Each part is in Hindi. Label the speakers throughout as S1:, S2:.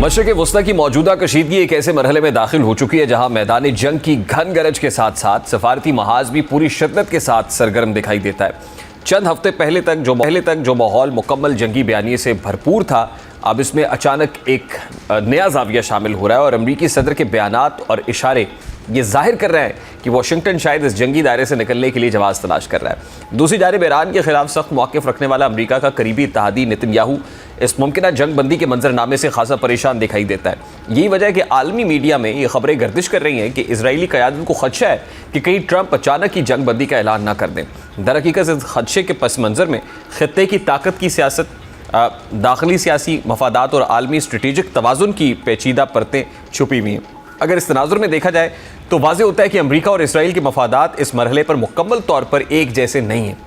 S1: मशरिक़ वस्ता की मौजूदा कशीदगी एक ऐसे मरहले में दाखिल हो चुकी है जहां मैदान जंग की घन गरज के साथ साथ सफारती महाज भी पूरी शिद्दत के साथ सरगर्म दिखाई देता है। चंद हफ्ते पहले तक जो माहौल मुकम्मल जंगी बयानिए से भरपूर था, अब इसमें अचानक एक नया जाविया शामिल हो रहा है और अमरीकी सदर के बयानात और इशारे ये जाहिर कर रहे हैं कि वाशिंगटन शायद इस जंगी दायरे से निकलने के लिए जवाब तलाश कर रहा है। दूसरी जानिब ईरान के खिलाफ सख्त मौक़िफ़ रखने वाला अमरीका का करीबी इत्तेहादी नेतन्याहू इस मुमकिन जंग बंदी के मंजरनामे से खासा परेशान दिखाई देता है। यही वजह है कि आलमी मीडिया में ये खबरें गर्दिश कर रही हैं कि इजरायली क़यादत को खदशा है कि कहीं ट्रंप अचानक ही जंग बंदी का ऐलान ना कर दें। दरहकीकत इस खदशे के पस मंज़र में खित्ते की ताकत की सियासत, दाखिली सियासी मफादात और आलमी स्ट्रेटेजिक तवाज़ुन की पेचीदा परतें छुपी हुई हैं। अगर इस तनाजुर में देखा जाए तो वाज़े होता है कि अमरीका और इसराइल के मफादात इस मरहले पर मुकम्मल तौर पर एक जैसे नहीं हैं।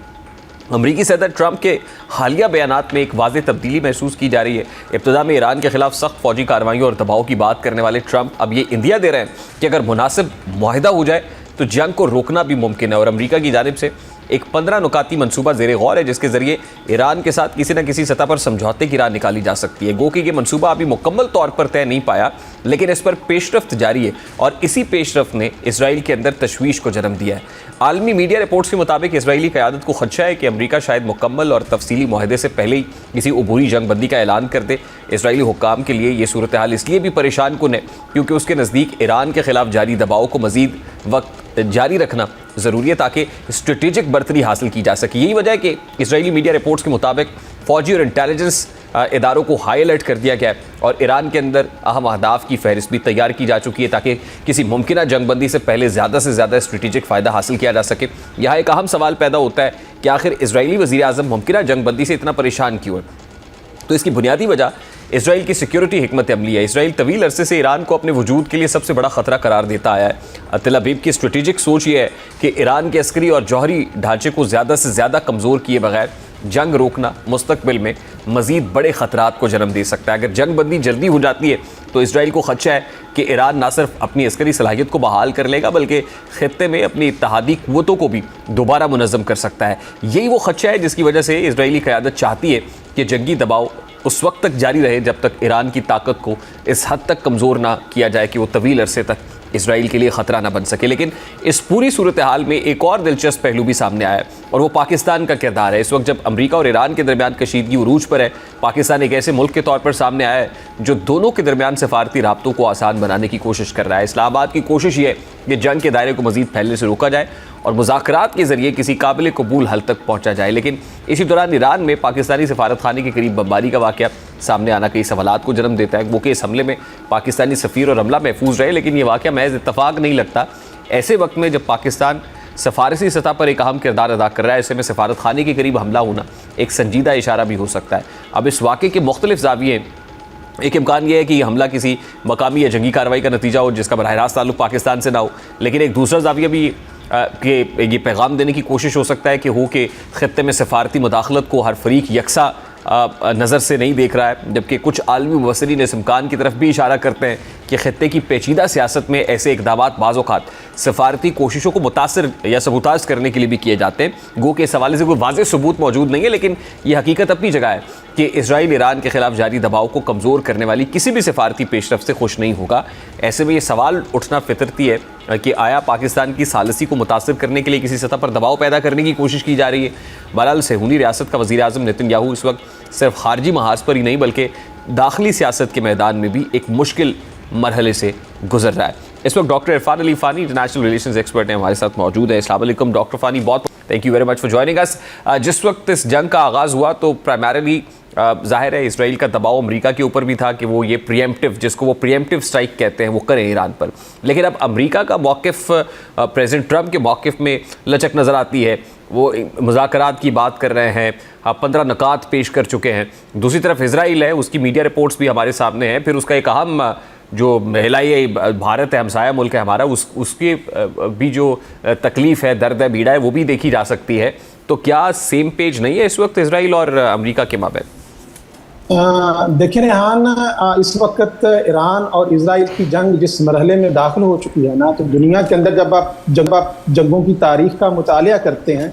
S1: अमरीकी सदर ट्रंप के हालिया बयानात में एक वाज़ेह तब्दीली महसूस की जा रही है। इब्तिदा में ईरान के खिलाफ सख्त फौजी कार्रवाइयों और दबाव की बात करने वाले ट्रंप अब ये इंदिया दे रहे हैं कि अगर मुनासिब मुआहिदा हो जाए तो जंग को रोकना भी मुमकिन है। और अमरीका की जानिब से एक 15 नुकाती मनसूबा ज़ेरे गौर है जिसके ज़रिए ईरान के साथ किसी न किसी सतह पर समझौते की राह निकाली जा सकती है। गो कि ये मनसूबा अभी मुकम्मल तौर पर तय नहीं पाया, लेकिन इस पर पेशरफ्त जारी है और इसी पेशरफ्त ने इसराइल के अंदर तशवीश को जन्म दिया है। आलमी मीडिया रिपोर्ट्स के मुताबिक इसराइली क़यादत को खदशा है कि अमरीका शायद मुकम्मल और तफसीली मुआहदे से पहले ही किसी अबूरी जंग बंदी का ऐलान कर दे। इसराइली हुक्काम के लिए ये सूरत हाल इसलिए भी परेशान कुन है क्योंकि उसके नज़दीक ईरान के खिलाफ जारी दबाव को मज़ीद वक्त जारी रखना ज़रूरी है ताकि स्ट्रेटेजिक बर्तरी हासिल की जा सके। यही वजह है कि इसराइली मीडिया रिपोर्ट्स के मुताबिक फ़ौजी और इंटेलिजेंस इदारों को हाई अलर्ट कर दिया गया है और ईरान के अंदर अहम अहदाफ की फहरिस्त भी तैयार की जा चुकी है ताकि किसी मुमकिन जंगबंदी से पहले ज़्यादा से ज़्यादा स्ट्रेटेजिक फ़ायदा हासिल किया जा सके। यहाँ एक अहम सवाल पैदा होता है कि आखिर इसराइली वज़ीर आज़म मुमकिन जंगबंदी से इतना परेशान क्यों है। तो इसकी बुनियादी वजह इसराइल की सिक्योरिटी हिकमत अमली है। इसराइल तवील अरसे से ईरान को अपने वजूद के लिए सबसे बड़ा ख़तरा करार देता आया है। तेल अवीव की स्ट्रेटेजिक सोच ये है कि ईरान के अस्करी और जौहरी ढांचे को ज़्यादा से ज़्यादा कमज़ोर किए बगैर जंग रोकना मुस्तकबिल में मज़ीद बड़े ख़तरात को जन्म दे सकता है। अगर जंग बंदी जल्दी हो जाती है तो इसराइल को खदशा है कि ईरान ना सिर्फ अपनी अस्करी सलाहियत को बहाल कर लेगा बल्कि खित्ते में अपनी इत्तेहादी क़ुव्वतों को भी दोबारा मुनज़्ज़म कर सकता है। यही वो खदशा है जिसकी वजह से इसराइली क़यादत चाहती है कि जंगी दबाव उस वक्त तक जारी रहे जब तक ईरान की ताकत को इस हद तक कमज़ोर ना किया जाए कि वो तवील अरसे तक इसराइल के लिए ख़तरा ना बन सके। लेकिन इस पूरी सूरत हाल में एक और दिलचस्प पहलू भी सामने आया है और वो पाकिस्तान का किरदार है। इस वक्त जब अमरीका और ईरान के दरमियान कशीदगी उरूज पर है, पाकिस्तान एक ऐसे मुल्क के तौर पर सामने आया है जो दोनों के दरमियान सफारती राब्तों को आसान बनाने की कोशिश कर रहा है। इस्लामाबाद की कोशिश ये है कि जंग के दायरे को मज़ीद फैलने से रोका जाए और मुज़ाकरात के ज़रिए किसी काबिल कबूल हल तक पहुँचा जाए। लेकिन इसी दौरान ईरान में पाकिस्तानी सफारत खाने के करीब बमबारी का वाक़या सामने आना कई सवालात को जन्म देता है। वो कि इस हमले में पाकिस्तानी सफ़ीर और अमला महफूज रहे, लेकिन ये वाक़या महज इत्तफ़ाक़ नहीं लगता। ऐसे वक्त में जब पाकिस्तान सफारती सतह पर एक अहम किरदार अदा कर रहा है, ऐसे में सफारत खाने के करीब हमला होना एक संजीदा इशारा भी हो सकता है। अब इस वाक़े के मुख्तलिफ ज़ाविये, एक इम्कान यह है कि हमला किसी मकामी या जंगी कार्रवाई का नतीजा हो जिसका बराह रास्त ताल्लुक़ पाकिस्तान से ना हो, लेकिन एक दूसरा ज़ाविया भी कि ये पैगाम देने की कोशिश हो सकता है कि हो कि ख़ित्ते में सफारती मुदाखलत को हर फरीक यकसा नज़र से नहीं देख रहा है, जबकि कुछ आलमी मुबसरीन इस इम्कान की तरफ भी इशारा करते हैं कि ख़ित्ते की पेचीदा सियासत में ऐसे इक़दामात बाज़ औक़ात सफारती कोशिशों को मुतासर या सबूताज करने के लिए भी किए जाते हैं। गो के इस हवाले से कोई वाज़ेह सबूत मौजूद नहीं है, लेकिन यह हकीकत अपनी जगह है कि इसराइल ईरान के ख़िलाफ़ जारी दबाव को कमज़ोर करने वाली किसी भी सफारती पेशरफ से खुश नहीं होगा। ऐसे में ये सवाल उठना फितरती है कि आया पाकिस्तान की सालसी को मुतासर करने के लिए किसी सतह पर दबाव पैदा करने की कोशिश की जा रही है। बहरहाल सेहूनी रियासत का वज़ीर आज़म नेतन्याहू इस वक्त सिर्फ खारजी महाज पर ही नहीं बल्कि दाखिली सियासत के मैदान में भी एक मुश्किल मरहले से गुजर रहा है। इस वक्त doctor Irfan Ali Fani international relations expert हैं, हमारे साथ मौजूद है। अस्सलाम वालेकुम डॉक्टर फ़ानी, बहुत thank you very much for joining us. जिस वक्त इस जंग का आगाज़ हुआ तो प्राइमरीली ज़ाहिर है इसराइल का दबाव अमेरिका के ऊपर भी था कि वो ये प्रीएम्प्टिव, जिसको वो प्रीएम्प्टिव स्ट्राइक कहते हैं, वो करें ईरान पर। लेकिन अब अमेरिका का मौक़िफ़ प्रेसिडेंट ट्रंप के मौक़िफ़ में लचक नज़र आती है। वो मुज़ाकरात की बात कर रहे हैं, 15 नुकात पेश कर चुके हैं। दूसरी तरफ इसराइल है, उसकी मीडिया रिपोर्ट्स भी हमारे सामने हैं। फिर उसका एक अहम जो महिलाई भारत है, हमसाया मुल्क है हमारा, उसकी भी जो तकलीफ़ है, दर्द है, पीड़ा है, वो भी देखी जा सकती है। तो क्या सेम पेज नहीं है इस वक्त इसराइल और अमेरिका के माबैन?
S2: देखिए रेहान, इस वक्त ईरान और इजराइल की जंग जिस मरहले में दाखिल हो चुकी है ना, तो दुनिया के अंदर जब आप जंगों की तारीख का मुतालिया करते हैं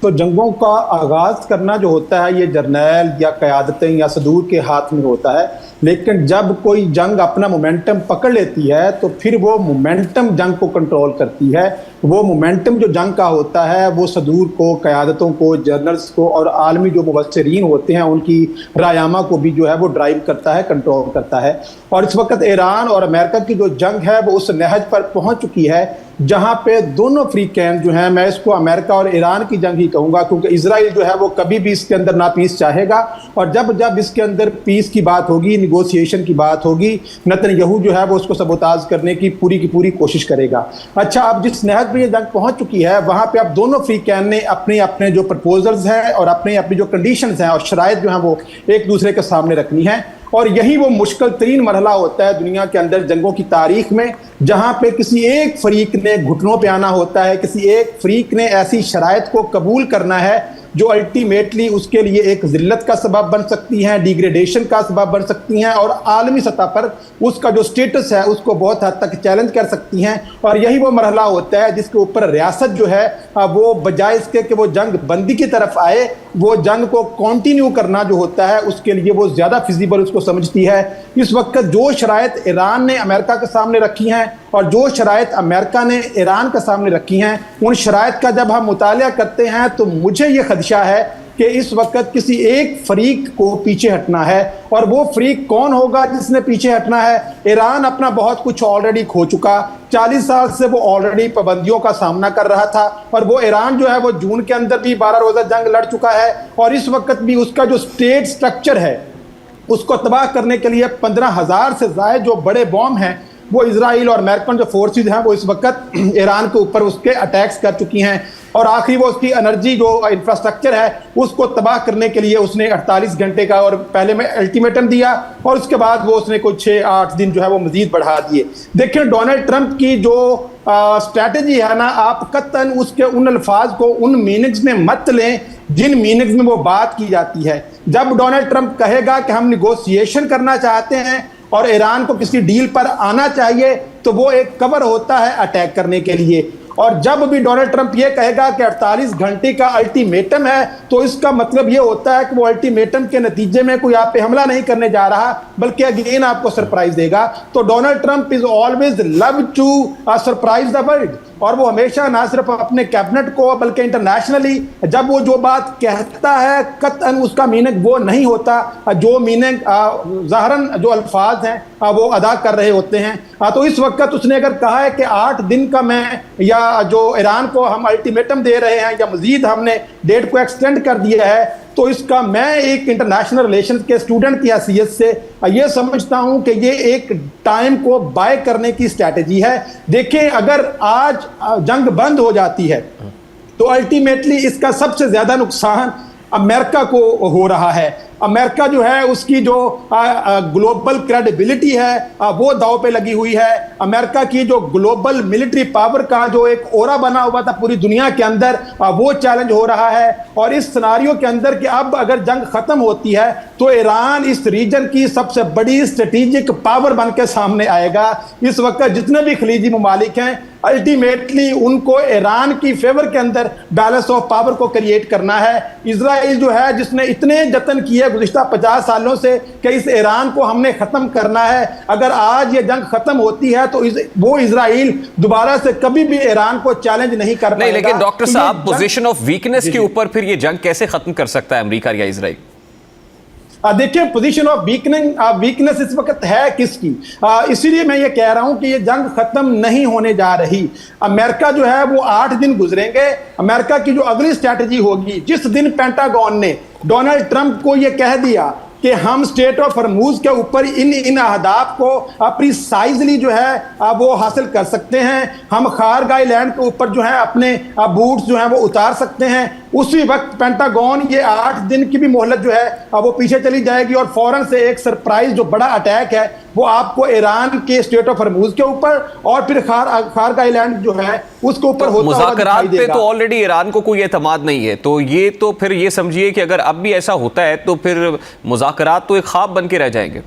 S2: तो जंगों का आगाज़ करना जो होता है ये जर्नैल या क़यादतें या सदूर के हाथ में होता है। लेकिन जब कोई जंग अपना मोमेंटम पकड़ लेती है तो फिर वो मोमेंटम जंग को कंट्रोल करती है। वो मोमेंटम जो जंग का होता है वो सदूर को, क़यादतों को, जर्नल्स को और आलमी जो मुबस्सिरीन होते हैं उनकी रायामा को भी जो है वो ड्राइव करता है, कंट्रोल करता है। और इस वक्त ईरान और अमेरिका की जो जंग है वो उस नहज पर पहुंच चुकी है जहां पे दोनों फ्री कैंप जो हैं, मैं इसको अमेरिका और ईरान की जंग ही कहूंगा, क्योंकि इजराइल जो है वो कभी भी इसके अंदर ना पीस चाहेगा। और जब जब इसके अंदर पीस की बात होगी, निगोशिएशन की बात होगी, नेतन्याहू जो है वो उसको सबोताज करने की पूरी कोशिश करेगा। अच्छा, अब जिस नहज पर ये जंग पहुंच चुकी है वहां पे अब दोनों फ्री कैंप ने अपने अपने जो प्रपोजल्स हैं और अपनी अपनी जो कंडीशंस हैं और शराइत जो हैं वो एक दूसरे के सामने रखनी है। और यही वो मुश्किल तरीन मरहला होता है दुनिया के अंदर जंगों की तारीख में, जहां पे किसी एक फरीक ने घुटनों पे आना होता है, किसी एक फरीक ने ऐसी शराइत को कबूल करना है जो अल्टीमेटली उसके लिए एक जिल्लत का सबब बन सकती हैं, डिग्रेडेशन का सबब बन सकती हैं और आलमी सतह पर उसका जो स्टेटस है उसको बहुत हद तक चैलेंज कर सकती हैं। और यही वो मरहला होता है जिसके ऊपर रियासत जो है वो बजाय इसके कि वो जंग बंदी की तरफ आए, वो जंग को कंटिन्यू करना जो होता है उसके लिए वो ज़्यादा फिजिबल उसको समझती है। इस वक्त जो शराइत ईरान ने अमेरिका के सामने रखी हैं और जो शराइत अमेरिका ने ईरान के सामने रखी हैं, उन शराइत का जब हम मुतालिया करते हैं तो मुझे ये खदशा है कि इस वक्त किसी एक फरीक को पीछे हटना है। और वो फरीक कौन होगा जिसने पीछे हटना है? ईरान अपना बहुत कुछ ऑलरेडी खो चुका, 40 साल से वो ऑलरेडी पाबंदियों का सामना कर रहा था और वो ईरान जो है वो जून के अंदर भी 12 रोज़ा जंग लड़ चुका है और इस वक्त भी उसका जो स्टेट स्ट्रक्चर है उसको तबाह करने के लिए 15,000 से ज़ायद जो बड़े बॉम्ब हैं वो इजराइल और अमेरिकन जो फोर्सेज हैं वो इस वक्त ईरान के ऊपर उसके अटैक्स कर चुकी हैं। और आखिरी वो उसकी एनर्जी जो इंफ्रास्ट्रक्चर है उसको तबाह करने के लिए उसने 48 घंटे का और पहले में अल्टीमेटम दिया और उसके बाद वो उसने कुछ 6-8 दिन जो है वो मजीद बढ़ा दिए। देखिए, डोनाल्ड ट्रंप की जो स्ट्रैटेजी है ना, आप कतन उसके उन अल्फाज को उन मीनिंग्स में मत लें जिन मीनिंग्स में वो बात की जाती है। जब डोनाल्ड ट्रंप कहेगा कि हम निगोशिएशन करना चाहते हैं और ईरान को किसी डील पर आना चाहिए तो वो एक कवर होता है अटैक करने के लिए। और जब भी डोनाल्ड ट्रंप ये कहेगा कि 48 घंटे का अल्टीमेटम है तो इसका मतलब ये होता है कि वो अल्टीमेटम के नतीजे में कोई आप पे हमला नहीं करने जा रहा बल्कि अगेन आपको सरप्राइज देगा। तो Donald Trump is always love to surprise the world और वो हमेशा ना सिर्फ अपने कैबिनेट को बल्कि इंटरनेशनली जब वो जो बात कहता है कतन उसका मीनिंग वो नहीं होता, जो मीनिंग ज़ाहरन जो अल्फाज हैं वो अदा कर रहे होते हैं। तो इस वक्त उसने अगर कहा है कि 8 दिन का मैं या जो ईरान को हम अल्टीमेटम दे रहे हैं या मजीद हमने डेट को एक्सटेंड कर दिया है, तो इसका मैं एक इंटरनेशनल रिलेशंस के स्टूडेंट की हैसियत से ये समझता हूं कि ये एक टाइम को बाय करने की स्ट्रैटेजी है। देखिए, अगर आज जंग बंद हो जाती है तो अल्टीमेटली इसका सबसे ज़्यादा नुकसान अमेरिका को हो रहा है। अमेरिका जो है उसकी जो ग्लोबल क्रेडिबिलिटी है वो दाव पे लगी हुई है। अमेरिका की जो ग्लोबल मिलिट्री पावर का जो एक ओरा बना हुआ था पूरी दुनिया के अंदर वो चैलेंज हो रहा है। और इस सिनारियो के अंदर कि अब अगर जंग खत्म होती है तो ईरान इस रीजन की सबसे बड़ी स्ट्रेटेजिक पावर बन के सामने आएगा। इस वक्त जितने भी खलीजी ममालिक हैं अल्टीमेटली उनको ईरान की फेवर के अंदर बैलेंस ऑफ पावर को क्रिएट करना है। इजराइल जो है जिसने इतने जतन किए गुज़िश्ता 50 सालों से कि इस ईरान को हमने ख़त्म करना है, अगर आज ये जंग ख़त्म होती है तो वो इजराइल दोबारा से कभी भी ईरान को चैलेंज नहीं कर पाएगा।
S1: लेकिन डॉक्टर साहब, पोजीशन ऑफ वीकनेस के ऊपर फिर ये जंग कैसे ख़त्म कर सकता है अमेरिका या इजराइल?
S2: देखिए, पोजीशन ऑफ वीकनेस इस वक्त है किसकी, इसीलिए मैं ये कह रहा हूं कि ये जंग खत्म नहीं होने जा रही। अमेरिका जो है वो 8 दिन गुजरेंगे। अमेरिका की जो अगली स्ट्रैटेजी होगी, जिस दिन पेंटागन ने डोनाल्ड ट्रंप को ये कह दिया कि हम स्टेट ऑफ हॉर्मुज़ के ऊपर इन अहदाफ को प्रिसाइजली जो है वो हासिल कर सकते हैं, हम खारग आइलैंड के ऊपर जो है अपने बूट्स जो हैं वो उतार सकते हैं, उसी वक्त पेंटागन ये 8 दिन की भी मोहलत जो है वो पीछे चली जाएगी और फौरन से एक सरप्राइज जो बड़ा अटैक है वो आपको ईरान के स्टेट ऑफ हॉर्मुज़ के ऊपर और फिर खारग आइलैंड जो है उसके ऊपर होता हुआ
S1: मुज़ाकरात पे तो ऑलरेडी ईरान को कोई एतमाद नहीं है, तो ये तो फिर ये समझिए कि अगर अब भी ऐसा होता है तो फिर मुज़ाकरात तो एक ख्वाब बन के रह जाएंगे।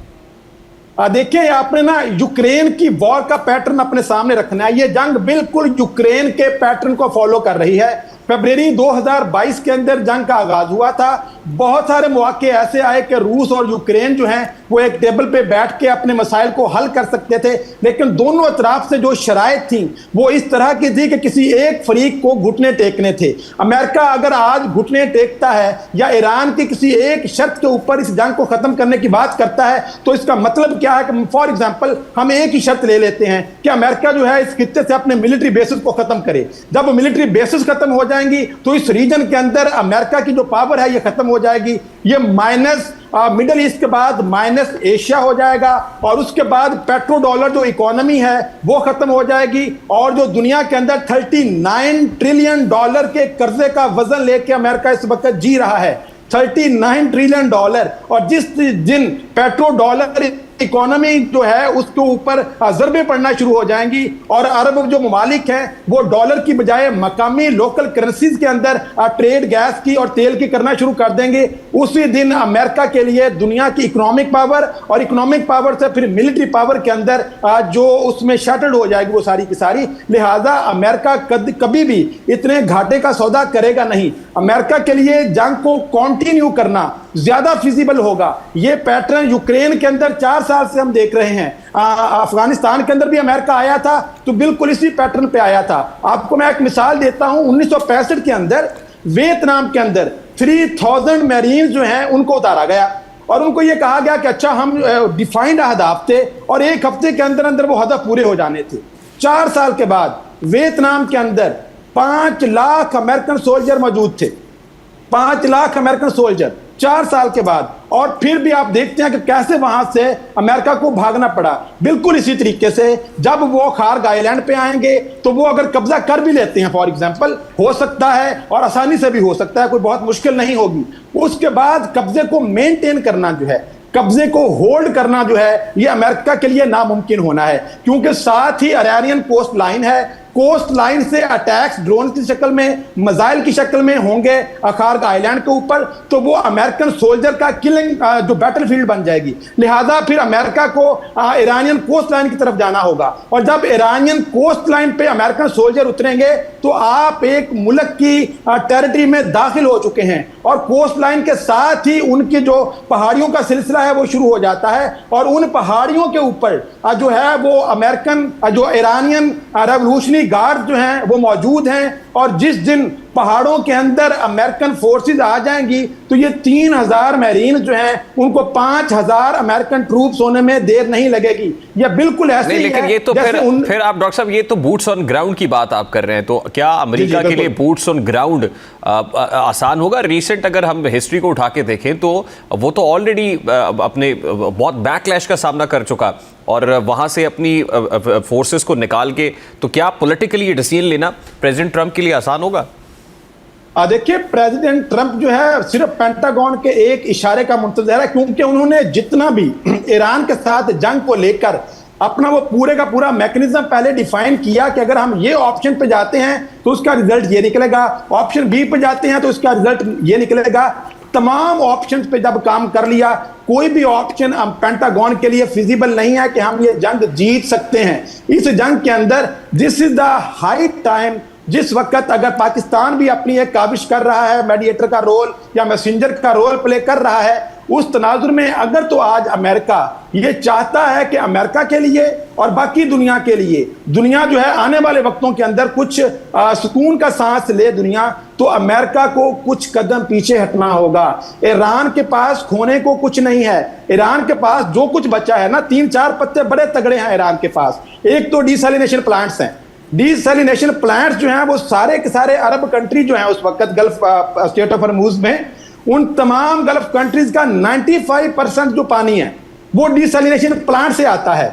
S2: देखिए, आपने ना यूक्रेन की वॉर का पैटर्न अपने सामने रखना है। ये जंग बिल्कुल यूक्रेन के पैटर्न को फॉलो कर रही है। फरवरी 2022 के अंदर जंग का आगाज हुआ था बहुत सारे मौके ऐसे आए कि रूस और यूक्रेन जो हैं वो एक टेबल पे बैठ के अपने मसाइल को हल कर सकते थे, लेकिन दोनों तरफ से जो शराइत थी वो इस तरह की थी कि किसी एक फरीक को घुटने टेकने थे। अमेरिका अगर आज घुटने टेकता है या ईरान की किसी एक शर्त के ऊपर इस जंग को खत्म करने की बात करता है तो इसका मतलब क्या है कि फॉर एग्जांपल हम एक ही शर्त ले लेते हैं कि अमेरिका जो है इस खित्ते से अपने मिलिट्री बेसिस को खत्म करे। जब मिलिट्री बेसिस खत्म हो जाएंगी तो इस रीजन के अंदर अमेरिका की जो पावर है ये खत्म हो जाएगी। ये माइनस मिडिल ईस्ट के बाद माइनस एशिया हो जाएगा और उसके बाद पेट्रो डॉलर जो इकोनॉमी है वो खत्म हो जाएगी और जो दुनिया के अंदर 39 ट्रिलियन डॉलर के कर्जे का वजन लेके अमेरिका इस वक्त जी रहा है, 39 ट्रिलियन डॉलर। और जिस दिन पेट्रो डॉलर इकोनॉमी जो है उसके ऊपर ज़रबे पड़ना शुरू हो जाएंगी और अरब जो ममालिक हैं वो डॉलर की बजाय मकामी लोकल करेंसीज के अंदर ट्रेड गैस की और तेल की करना शुरू कर देंगे, उसी दिन अमेरिका के लिए दुनिया की इकोनॉमिक पावर और इकोनॉमिक पावर से फिर मिलिट्री पावर के अंदर जो उसमें शटल्ड हो जाएगी वो सारी की सारी। लिहाजा अमेरिका कभी भी इतने घाटे का सौदा करेगा नहीं। अमेरिका के लिए जंग को कंटिन्यू करना ज्यादा फिजिबल होगा। ये पैटर्न यूक्रेन के अंदर 4 साल से हम देख रहे हैं। अफगानिस्तान के अंदर भी अमेरिका आया था तो बिल्कुल इसी पैटर्न पे आया था। आपको मैं एक मिसाल देता हूं, 1965 के अंदर वियतनाम के अंदर 3000 मैरीन जो हैं उनको उतारा गया और उनको ये कहा गया कि अच्छा हम डिफाइंड अहदाफ थे और एक हफ्ते के अंदर अंदर वो हदफ पूरे हो जाने थे। 4 साल के बाद वियतनाम के अंदर 5 लाख अमेरिकन सोल्जर मौजूद थे, 5 लाख अमेरिकन सोल्जर 4 साल के बाद। और फिर भी आप देखते हैं कि कैसे वहां से अमेरिका को भागना पड़ा। बिल्कुल इसी तरीके से जब वो खारग आइलैंड पे आएंगे तो वो अगर कब्जा कर भी लेते हैं फॉर एग्जांपल, हो सकता है और आसानी से भी हो सकता है, कोई बहुत मुश्किल नहीं होगी। उसके बाद कब्जे को मेंटेन करना जो है, कब्जे को होल्ड करना जो है, ये अमेरिका के लिए नामुमकिन होना है क्योंकि साथ ही अरारियन कोस्ट लाइन है। कोस्ट लाइन से अटैक्स ड्रोन की शक्ल में, मिसाइल की शक्ल में होंगे खारग आइलैंड के ऊपर, तो वो अमेरिकन सोल्जर का किलिंग जो बैटलफील्ड बन जाएगी। लिहाजा फिर अमेरिका को ईरानियन कोस्ट लाइन की तरफ जाना होगा और जब ईरानियन कोस्ट लाइन पे अमेरिकन सोल्जर उतरेंगे तो आप एक मुल्क की टेरिटरी में दाखिल हो चुके हैं और कोस्ट लाइन के साथ ही उनकी जो पहाड़ियों का सिलसिला है वो शुरू हो जाता है और उन पहाड़ियों के ऊपर जो है वो अमेरिकन जो ईरानियन रेवोल्यूशनरी गार्ड जो हैं वो मौजूद हैं। और जिस दिन पहाड़ों के अंदर अमेरिकन फोर्सेस आ जाएंगी तो ये 3000 मैरीन जो हैं उनको 5000 अमेरिकन ट्रूप्स होने में देर नहीं लगेगी। ये बिल्कुल ऐसे ही
S1: लेकिन
S2: है,
S1: ये तो फिर आप डॉक्टर साहब ये तो बूट्स ऑन ग्राउंड की बात आप कर रहे हैं, तो क्या अमेरिका के लिए बूट्स ऑन ग्राउंड आसान होगा? रिसेंट अगर हम हिस्ट्री को उठा के देखें तो वो तो ऑलरेडी अपने बहुत बैकलैश का सामना कर चुका और वहां से अपनी फोर्सेस को निकाल के, तो क्या पॉलिटिकली डिसीजन लेना प्रेसिडेंट ट्रंप के लिए आसान होगा?
S2: देखिए, प्रेसिडेंट ट्रंप जो है सिर्फ पेंटागन के एक इशारे का मुंतज़र है क्योंकि उन्होंने जितना भी ईरान के साथ जंग को लेकर अपना वो पूरे का पूरा मैकेनिज्म पहले डिफाइन किया कि अगर हम ये ऑप्शन पे जाते हैं तो उसका रिजल्ट ये निकलेगा, ऑप्शन बी पे जाते हैं तो उसका रिजल्ट ये निकलेगा। तमाम ऑप्शंस पे जब काम कर लिया, कोई भी ऑप्शन पेंटागन के लिए फिजिबल नहीं है कि हम ये जंग जीत सकते हैं। इस जंग के अंदर this is the high time, जिस वक्त अगर पाकिस्तान भी अपनी एक काविश कर रहा है, मीडिएटर का रोल या मैसेंजर का रोल प्ले कर रहा है, उस तनाजुर में अगर तो आज अमेरिका ये चाहता है कि अमेरिका के लिए और बाकी दुनिया के लिए, दुनिया जो है आने वाले वक्तों के अंदर कुछ सुकून का सांस ले दुनिया, तो अमेरिका को कुछ कदम पीछे हटना होगा। ईरान के पास खोने को कुछ नहीं है। ईरान के पास जो कुछ बचा है ना, 3-4 पत्ते बड़े तगड़े हैं ईरान के पास। एक तो डिसैलिनेशन प्लांट्स हैं। डिसैलिनेशन प्लांट्स जो हैं वो सारे के सारे अरब कंट्री जो हैं उस वक्त गल्फ स्टेट ऑफ हॉर्मुज में, उन तमाम गल्फ कंट्रीज का 95% जो पानी है वो डिसैलिनेशन प्लांट से आता है।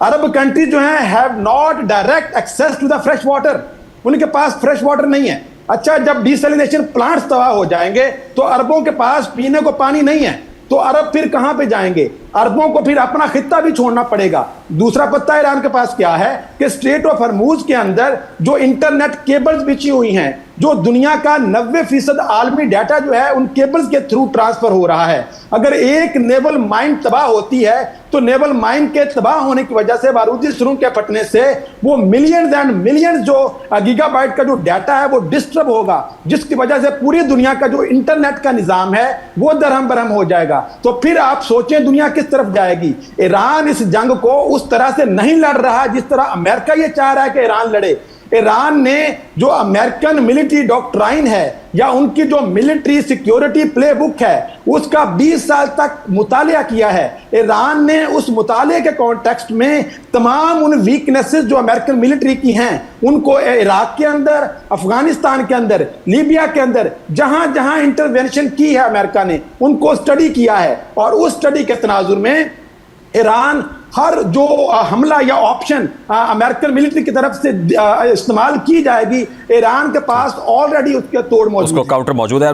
S2: अरब कंट्रीज जो हैं have not direct access to the fresh water, उनके पास फ्रेश वाटर नहीं है। अच्छा, जब डिसैलिनेशन प्लांट्स तबाह हो जाएंगे तो अरबों के पास पीने को पानी नहीं है, तो अरब फिर कहां पे जाएंगे? अरबों को फिर अपना खित्ता भी छोड़ना पड़ेगा। दूसरा पत्ता ईरान के पास क्या है कि स्ट्रेट ऑफ हॉर्मुज के अंदर जो इंटरनेट केबल्स बिछी हुई हैं, जो दुनिया का 90% आलमी डाटा जो है उन केबल्स के थ्रू ट्रांसफर हो रहा है। अगर एक नेवल माइन तबाह होती है तो नेवल माइन के तबाह होने की वजह से, बारूदी सुरंग के फटने से वो मिलियंस एंड मिलियंस जो गीगाबाइट का जो डाटा है वो डिस्टर्ब होगा, जिसकी वजह से पूरी दुनिया का जो इंटरनेट का निजाम है वो दरहम बरहम हो जाएगा। तो फिर आप सोचें दुनिया किस तरफ जाएगी। ईरान इस जंग को उस तरह से नहीं लड़ रहा जिस तरह अमेरिका ये चाह रहा है कि ईरान लड़े। ईरान ने जो अमेरिकन मिलिट्री डॉक्ट्राइन है या उनकी जो मिलिट्री सिक्योरिटी प्लेबुक है उसका 20 साल तक मुतालिया किया है। ईरान ने उस मुताले के कॉन्टेक्स्ट में तमाम उन वीकनेसेस जो अमेरिकन मिलिट्री की हैं उनको इराक के अंदर, अफगानिस्तान के अंदर, लीबिया के अंदर जहां जहां इंटरवेंशन की है अमेरिका ने उनको स्टडी किया है। और उस स्टडी के तनाजुर में ईरान हर जो हमला या ऑप्शन अमेरिकन मिलिट्री की तरफ से इस्तेमाल की जाएगी, ईरान के पास ऑलरेडी उसके तोड़ मौजूद है।
S1: उसको काउंटर मौजूद है।